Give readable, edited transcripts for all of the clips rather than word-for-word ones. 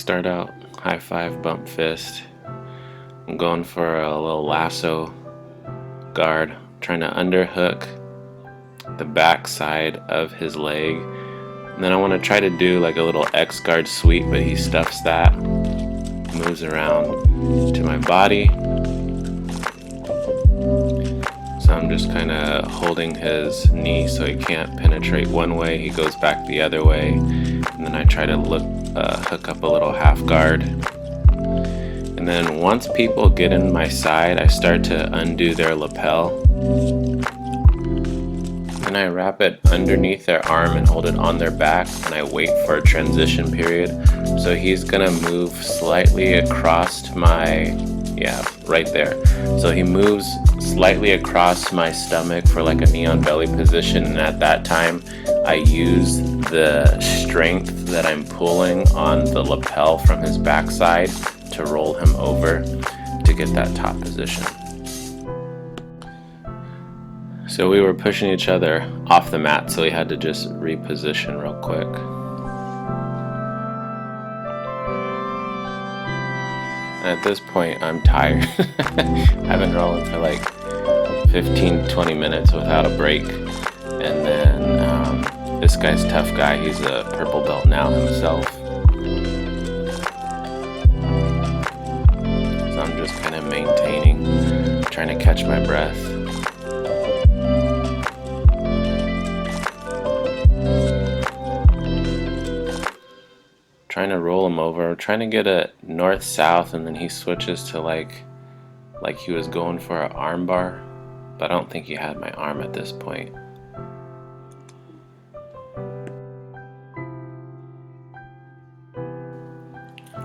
start out high five, bump fist. I'm going for a little lasso guard, trying to underhook the back side of his leg. And then I want to try to do like a little X guard sweep, but he stuffs that, moves around to my body. So I'm just kind of holding his knee so he can't penetrate one way, he goes back the other way. And then I try to hook up a little half guard. And then once people get in my side, I start to undo their lapel. And I wrap it underneath their arm and hold it on their back, and I wait for a transition period. So he's gonna move slightly across to my, right there. So he moves slightly across my stomach for like a knee on belly position, and at that time I use the strength that I'm pulling on the lapel from his backside to roll him over to get that top position. So we were pushing each other off the mat, so we had to just reposition real quick. And at this point, I'm tired. I've been rolling for like 15-20 minutes without a break. And then this guy's a tough guy. He's a purple belt now himself. So I'm just kind of maintaining, trying to catch my breath. Trying to roll him over, trying to get a north-south, and then he switches to like he was going for an arm bar, but I don't think he had my arm at this point.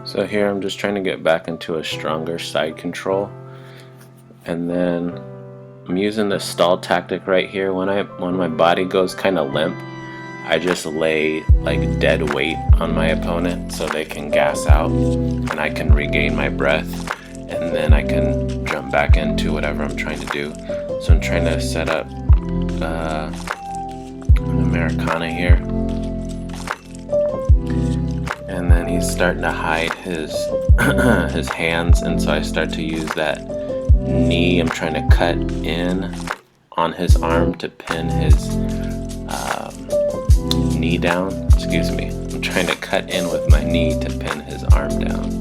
So here I'm just trying to get back into a stronger side control, and then I'm using the stall tactic right here. When my body goes kind of limp, I just lay like dead weight on my opponent so they can gas out and I can regain my breath, and then I can jump back into whatever I'm trying to do. So I'm trying to set up an Americana here. And then he's starting to hide his his hands, and so I start to use that knee. I'm trying to cut in on his arm to pin his knee down. Excuse me. I'm trying to cut in with my knee to pin his arm down.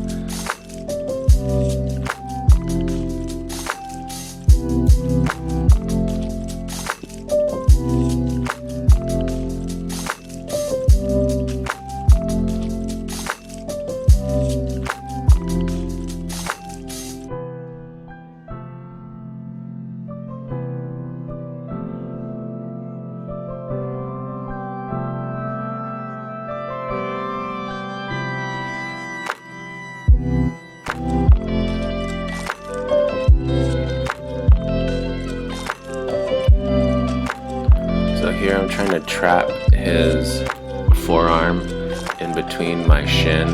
Here I'm trying to trap his forearm in between my shin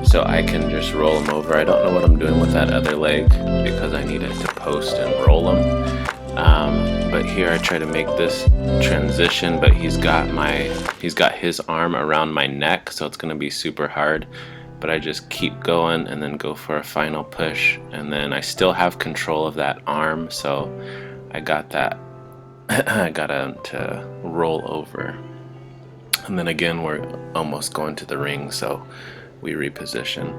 so I can just roll him over. I don't know what I'm doing with that other leg because I need it to post and roll him. But here I try to make this transition, but he's got his arm around my neck, so it's gonna be super hard. But I just keep going and then go for a final push, and then I still have control of that arm, so I got that. I got him to roll over, and then again we're almost going to the ring, so we reposition.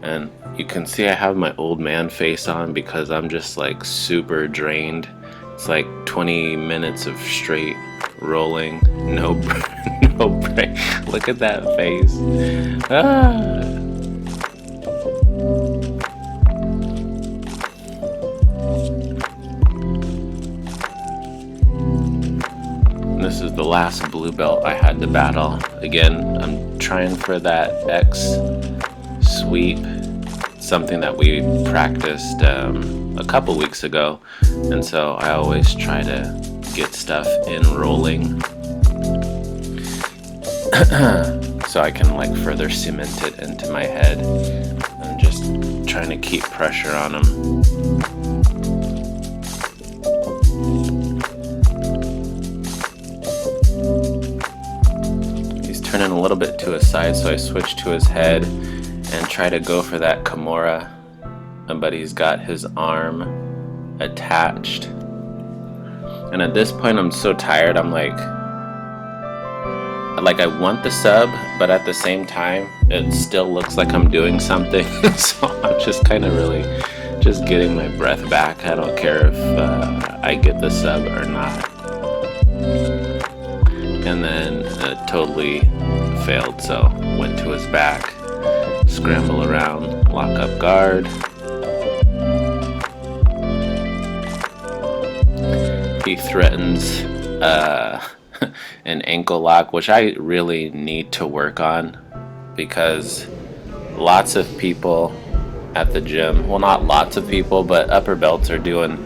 And you can see I have my old man face on because I'm just like super drained. It's like 20 minutes of straight rolling, no break. Look at that face. This is the last blue belt I had to battle. Again, I'm trying for that X sweep, something that we practiced a couple weeks ago, and so I always try to get stuff in rolling so I can like further cement it into my head. I'm just trying to keep pressure on him. Turning a little bit to his side, so I switch to his head, and try to go for that Kimura, but he's got his arm attached. And at this point I'm so tired, I'm like I want the sub, but at the same time it still looks like I'm doing something. So I'm just kind of really just getting my breath back. I don't care if I get the sub or not. And then it totally failed, so went to his back, scramble around, lock up guard. He threatens an ankle lock, which I really need to work on, because lots of people at the gym, well, not lots of people, but upper belts are doing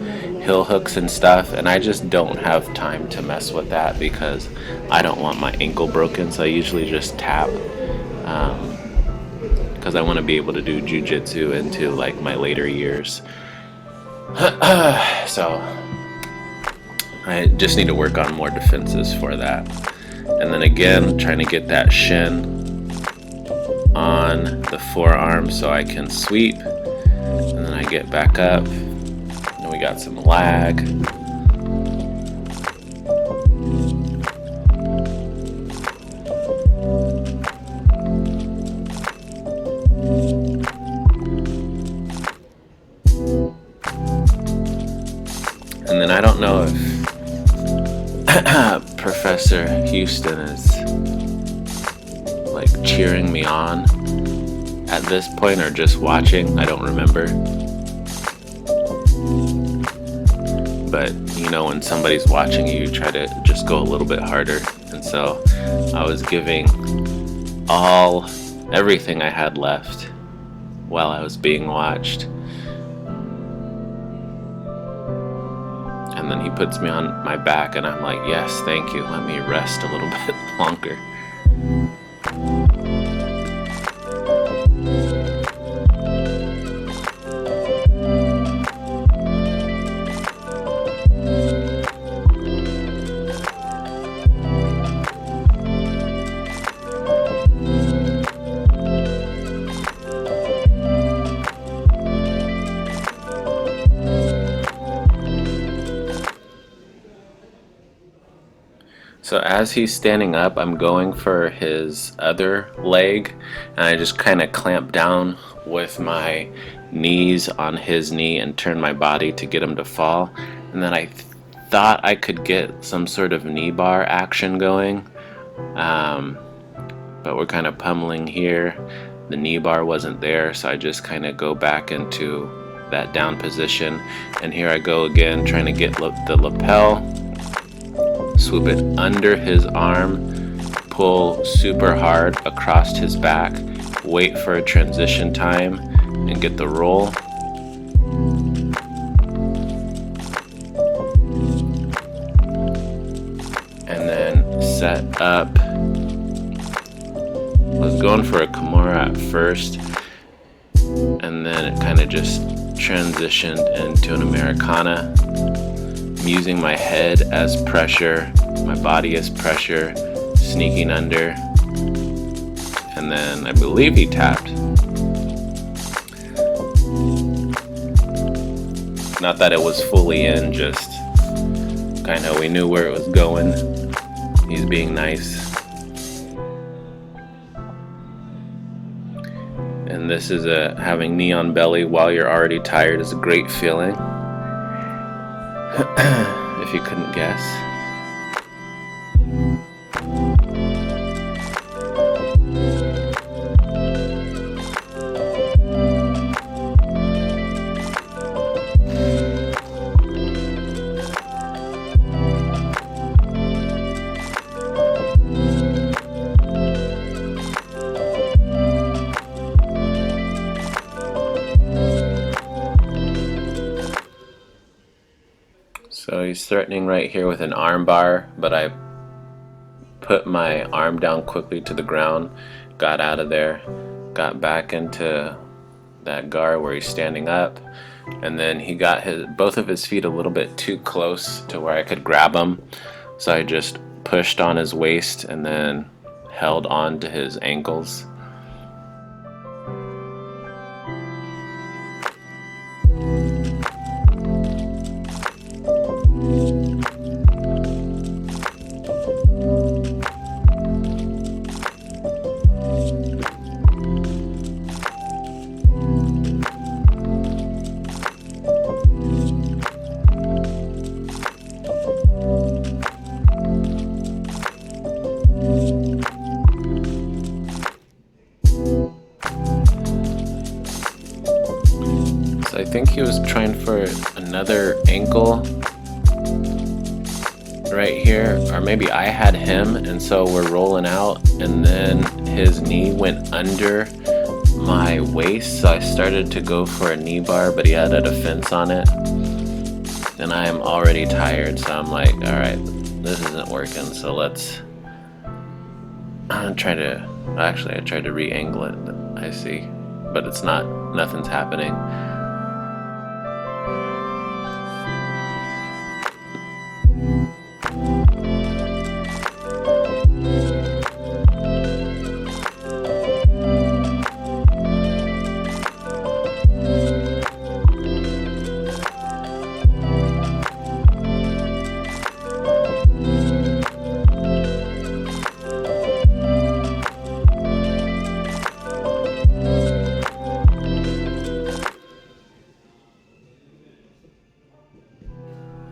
hill hooks and stuff, and I just don't have time to mess with that because I don't want my ankle broken. So I usually just tap, because I want to be able to do jujitsu into like my later years. So I just need to work on more defenses for that. And then again, trying to get that shin on the forearm so I can sweep. And then I get back up. And we got some lag. And then I don't know if Professor Houston is like cheering me on at this point or just watching. I don't remember. But you know, when somebody's watching you, try to just go a little bit harder. And so I was giving everything I had left while I was being watched. And then he puts me on my back and I'm like, yes, thank you, let me rest a little bit longer. So as he's standing up, I'm going for his other leg, and I just kind of clamp down with my knees on his knee and turn my body to get him to fall. And then I thought I could get some sort of knee bar action going, but we're kind of pummeling here. The knee bar wasn't there, so I just kind of go back into that down position. And here I go again, trying to get the lapel. Swoop it under his arm, pull super hard across his back, wait for a transition time, and get the roll. And then set up. Was going for a Kimura at first, and then it kind of just transitioned into an Americana. I'm using my head as pressure, my body as pressure, sneaking under, and then I believe he tapped. Not that it was fully in, just kind of we knew where it was going. He's being nice. And this is having knee on belly while you're already tired is a great feeling. If you couldn't guess. So he's threatening right here with an arm bar, but I put my arm down quickly to the ground, got out of there, got back into that guard where he's standing up, and then he got both of his feet a little bit too close to where I could grab him, so I just pushed on his waist and then held on to his ankles. think he was trying for another ankle right here, or maybe I had him, and so we're rolling out, and then his knee went under my waist, so I started to go for a knee bar, but he had a defense on it, and I am already tired, so I'm like, alright, this isn't working, so let's try to, actually I tried to re-angle it, I see, but it's not, nothing's happening.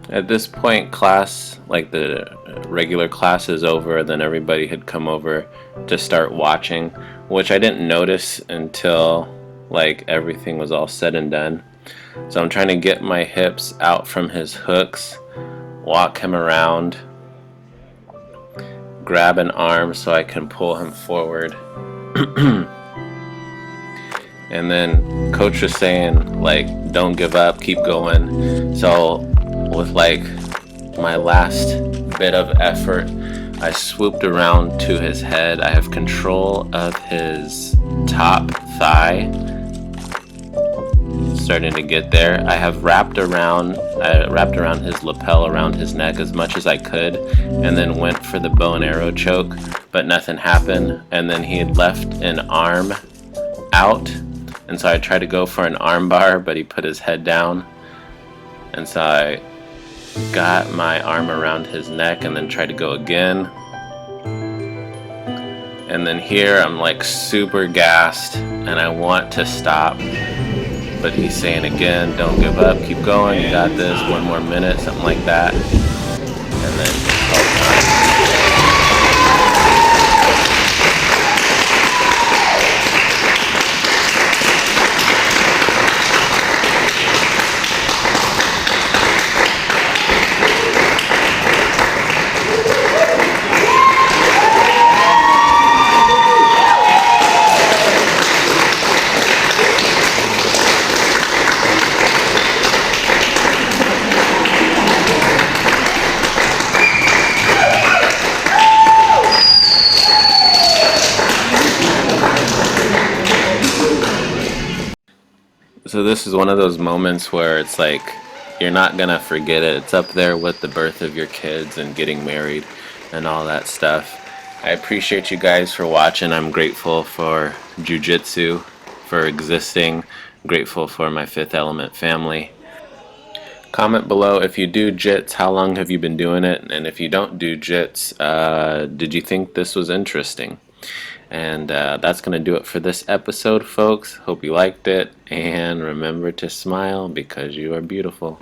At this point, class, like the regular class is over, then everybody had come over to start watching, which I didn't notice until like everything was all said and done. So I'm trying to get my hips out from his hooks, walk him around, grab an arm so I can pull him forward. And then coach was saying, like, don't give up, keep going. So with like my last bit of effort, I swooped around to his head. I have control of his top thigh, starting to get there. I have wrapped around his lapel around his neck as much as I could, and then went for the bow and arrow choke, but nothing happened. And then he had left an arm out, and so I tried to go for an arm bar, but he put his head down, and so I got my arm around his neck and then tried to go again. And then here I'm like super gassed and I want to stop, but he's saying again, don't give up, keep going, you got this, 1 more minute, something like that. And then so this is one of those moments where it's like you're not gonna forget it. It's up there with the birth of your kids and getting married and all that stuff. I appreciate you guys for watching. I'm grateful for jiu-jitsu, for existing. I'm grateful for my Fifth Element family. Comment below if you do jits, how long have you been doing it? And if you don't do jits, did you think this was interesting? And that's going to do it for this episode, folks. Hope you liked it. And remember to smile because you are beautiful.